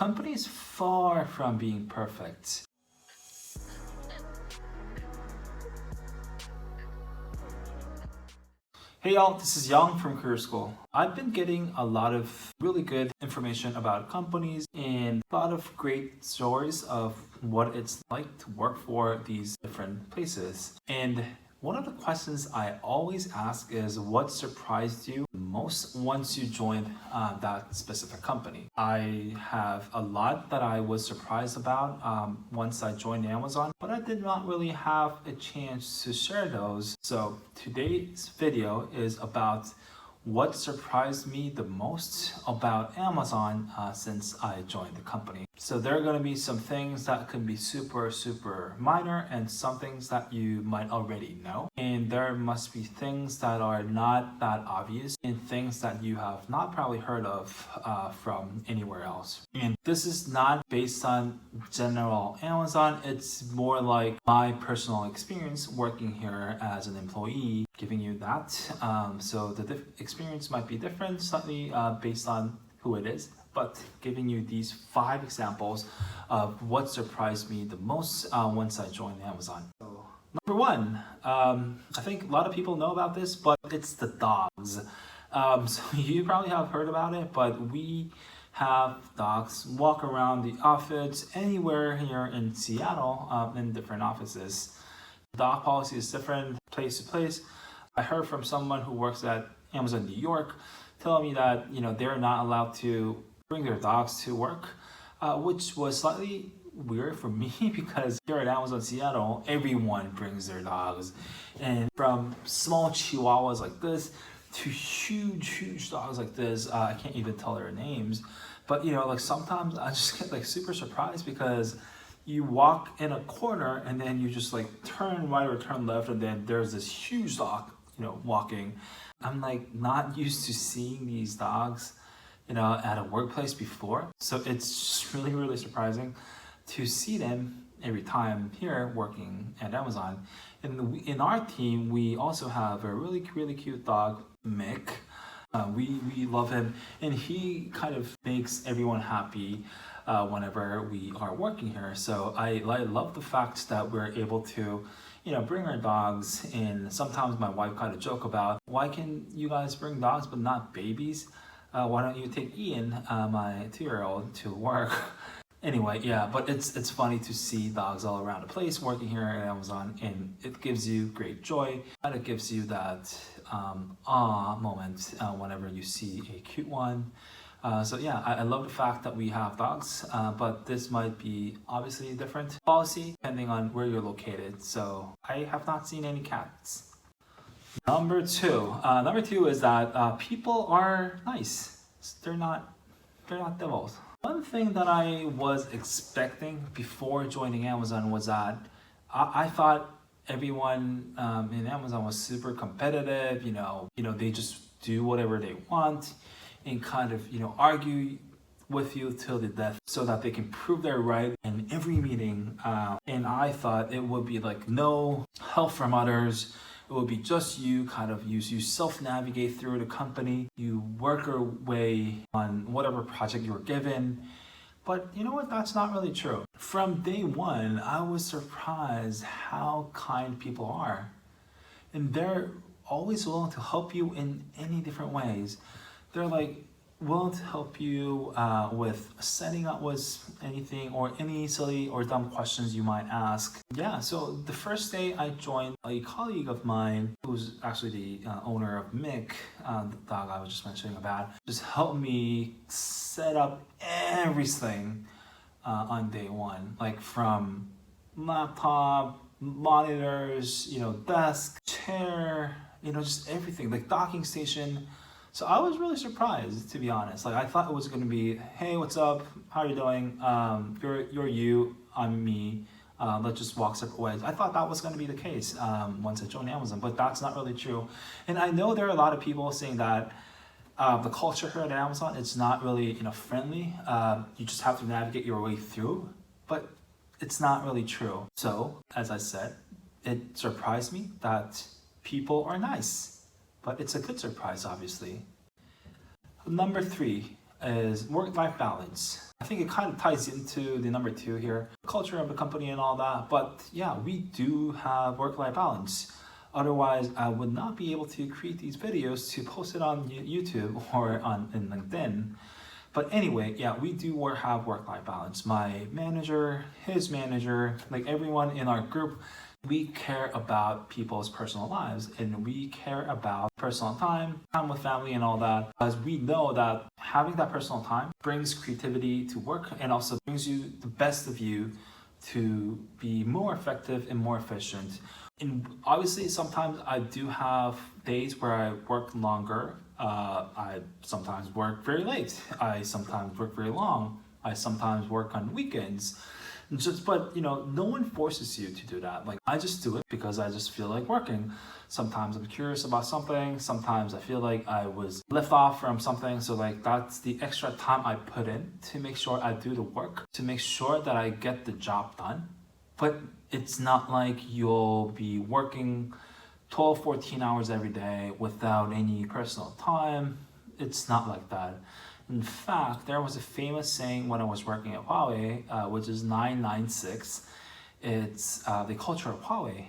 company is far from being perfect. Hey y'all, this is Young from Career School. I've been getting a lot of really good information about companies and a lot of great stories of what it's like to work for these different places. And one of the questions I always ask is what surprised you most once you joined that specific company? I have a lot that I was surprised about once I joined Amazon, but I did not really have a chance to share those. So today's video is about what surprised me the most about Amazon since I joined the company. So there are going to be some things that can be super minor and some things that you might already know. And there must be things that are not that obvious and things that you have not probably heard of from anywhere else. And this is not based on general Amazon. It's more like my personal experience working here as an employee, giving you that. So the experience might be different slightly based on who it is, but giving you these 5 examples of what surprised me the most once I joined Amazon. So, number 1, I think a lot of people know about this, but it's the dogs. So you probably have heard about it, but we have dogs walk around the office anywhere here in Seattle in different offices. Dog policy is different place to place. I heard from someone who works at Amazon New York telling me that they're not allowed to bring their dogs to work, which was slightly weird for me because here at Amazon Seattle, everyone brings their dogs, and from small chihuahuas like this to huge dogs like this. I can't even tell their names, but like sometimes I just get super surprised because you walk in a corner and then you just turn right or turn left, and then there's this huge dog walking. I'm not used to seeing these dogs at a workplace before, so it's just really surprising to see them every time here working at Amazon. And in our team, we also have a really cute dog, Mick. We love him, and he kind of makes everyone happy whenever we are working here. So I love the fact that we're able to bring our dogs. And sometimes my wife kind of joke about, why can you guys bring dogs but not babies? Why don't you take Ian, my 2-year-old, to work? Anyway, yeah, but it's funny to see dogs all around the place working here at Amazon, and it gives you great joy, and it gives you that awe moment whenever you see a cute one. So yeah, I love the fact that we have dogs, but this might be obviously a different policy depending on where you're located. So I have not seen any cats. Number two is that people are nice. They're not devils. One thing that I was expecting before joining Amazon was that I thought everyone in Amazon was super competitive. They just do whatever they want and kind of argue with you till the death so that they can prove they're right in every meeting. And I thought it would be no help from others. It will be just you, you self-navigate through the company, you work your way on whatever project you were given. But you know what, that's not really true. From day one, I was surprised how kind people are. And they're always willing to help you in any different ways. They're willing to help you with setting up with anything or any silly or dumb questions you might ask. Yeah, so the first day I joined, a colleague of mine, who's actually the owner of Mick, the dog I was just mentioning about, just helped me set up everything on day one, from laptop, monitors, desk, chair, just everything, docking station. So I was really surprised, to be honest. I thought it was going to be, hey, what's up? How are you doing? You're you, I'm me. Let's just walk separate ways. I thought that was going to be the case once I joined Amazon, but that's not really true. And I know there are a lot of people saying that the culture here at Amazon, it's not really friendly. You just have to navigate your way through, but it's not really true. So, as I said, it surprised me that people are nice. But it's a good surprise, obviously. Number 3, is work-life balance. I think it kind of ties into the number 2 here, culture of the company and all that. But yeah, we do have work-life balance. Otherwise, I would not be able to create these videos to post it on YouTube or in LinkedIn. But anyway, yeah, we do have work-life balance. My manager, his manager, like everyone in our group, we care about people's personal lives, and we care about personal time with family and all that, because we know that having that personal time brings creativity to work and also brings you the best of you to be more effective and more efficient. And obviously, sometimes I do have days where I work longer. I sometimes work very late. I sometimes work very long. I sometimes work on weekends. But no one forces you to do that. Like, I just do it because I just feel like working. Sometimes I'm curious about something. Sometimes I feel like I was left off from something. So like, that's the extra time I put in to make sure I do the work, to make sure that I get the job done. But it's not like you'll be working 12, 14 hours every day without any personal time. It's not like that. In fact, there was a famous saying when I was working at Huawei, which is 996. It's the culture of Huawei,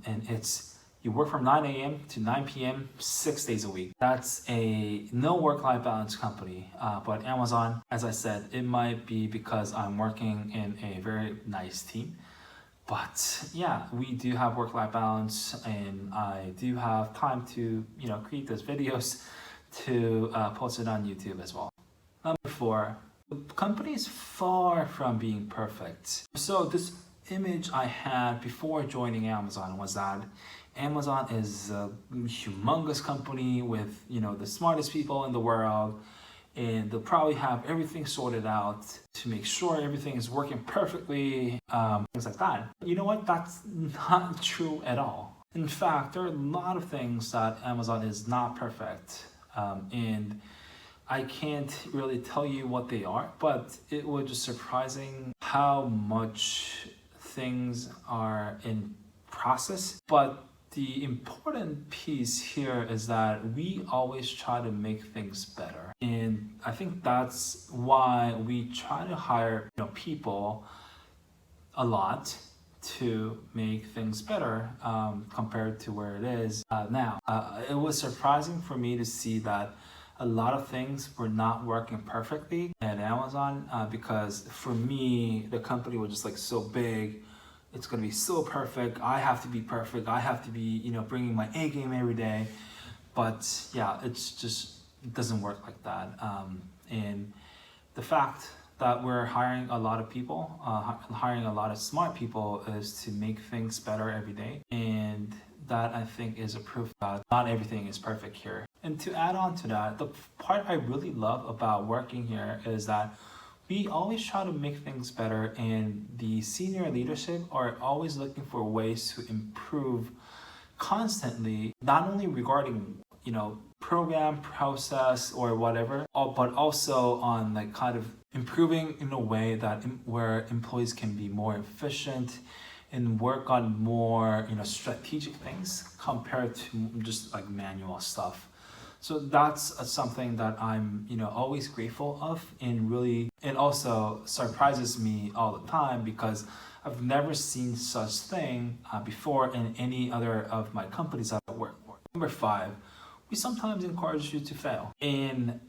and it's you work from 9 a.m. to 9 p.m. 6 days a week. That's a no work-life balance company. But Amazon, as I said, it might be because I'm working in a very nice team. But yeah, we do have work-life balance, and I do have time to create those videos to post it on YouTube as well. Number 4, the company is far from being perfect. So this image I had before joining Amazon was that Amazon is a humongous company with the smartest people in the world, and they'll probably have everything sorted out to make sure everything is working perfectly, things like that. You know what? That's not true at all. In fact, there are a lot of things that Amazon is not perfect, and I can't really tell you what they are, but it was just surprising how much things are in process. But the important piece here is that we always try to make things better. And I think that's why we try to hire people a lot to make things better compared to where it is now. It was surprising for me to see that a lot of things were not working perfectly at Amazon because for me, the company was just like so big. It's going to be so perfect. I have to be perfect. I have to be, bringing my A game every day. But yeah, it doesn't work like that. And the fact that we're hiring a lot of people, hiring a lot of smart people is to make things better every day. And that, I think, is a proof that not everything is perfect here. And to add on to that, the part I really love about working here is that we always try to make things better, and the senior leadership are always looking for ways to improve constantly, not only regarding program, process, or whatever, but also on like kind of improving in a way that where employees can be more efficient and work on more strategic things compared to just like manual stuff. So that's something that I'm always grateful of, and also surprises me all the time because I've never seen such thing before in any other of my companies I've worked for. Number 5, we sometimes encourage you to fail. And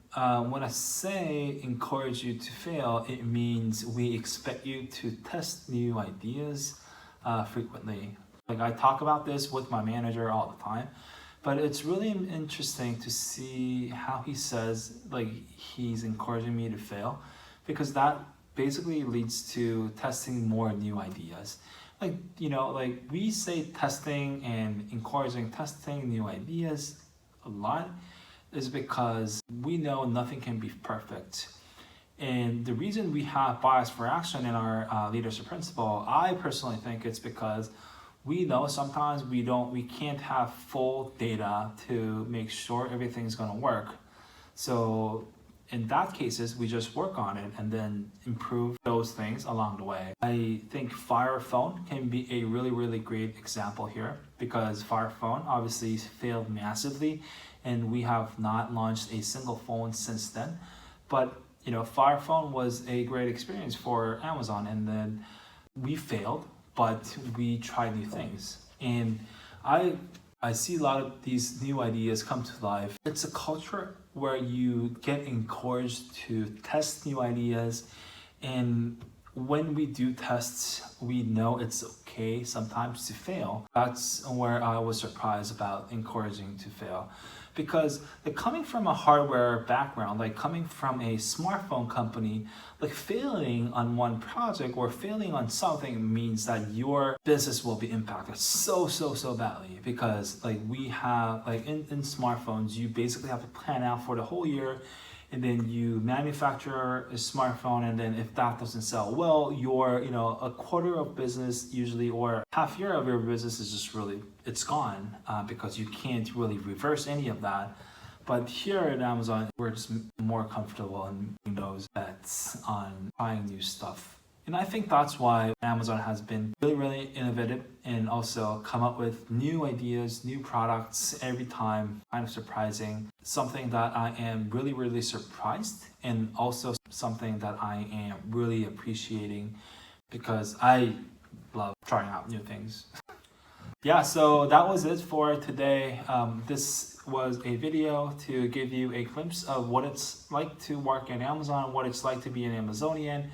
when I say encourage you to fail, it means we expect you to test new ideas frequently. Like, I talk about this with my manager all the time, but it's really interesting to see how he says like he's encouraging me to fail, because that basically leads to testing more new ideas. Like, like we say testing and encouraging testing new ideas a lot is because we know nothing can be perfect. And the reason we have bias for action in our leadership principle, I personally think it's because we know sometimes we can't have full data to make sure everything's going to work. So in that cases, we just work on it and then improve those things along the way. I think Fire Phone can be a really, really great example here, because Fire Phone obviously failed massively and we have not launched a single phone since then. But Fire Phone was a great experience for Amazon, and then we failed, but we tried new things. And I see a lot of these new ideas come to life. It's a culture where you get encouraged to test new ideas, and when we do tests, we know it's okay sometimes to fail. That's where I was surprised about encouraging to fail. Because coming from a hardware background, like coming from a smartphone company, like failing on one project or failing on something means that your business will be impacted so badly. Because like we have, like in smartphones, you basically have to plan out for the whole year, and then you manufacture a smartphone, and then if that doesn't sell well, your a quarter of business usually, or half year of your business is just really, it's gone, because you can't really reverse any of that. But here at Amazon, we're just more comfortable and making those bets on trying new stuff. And I think that's why Amazon has been really innovative and also come up with new ideas, new products every time, kind of surprising. Something that I am really surprised, and also something that I am really appreciating, because I love trying out new things. Yeah, so that was it for today. This was a video to give you a glimpse of what it's like to work at Amazon, what it's like to be an Amazonian,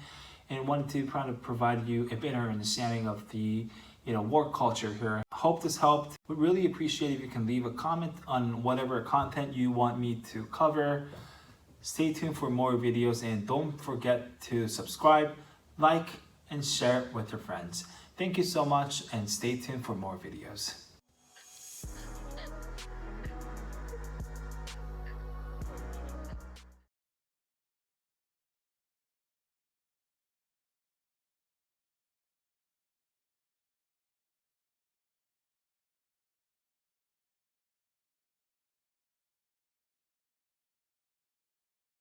and wanted to kind of provide you a better understanding of the work culture here. Hope this helped. Would really appreciate if you can leave a comment on whatever content you want me to cover. Stay tuned for more videos, and don't forget to subscribe, like, and share it with your friends. Thank you so much, and stay tuned for more videos.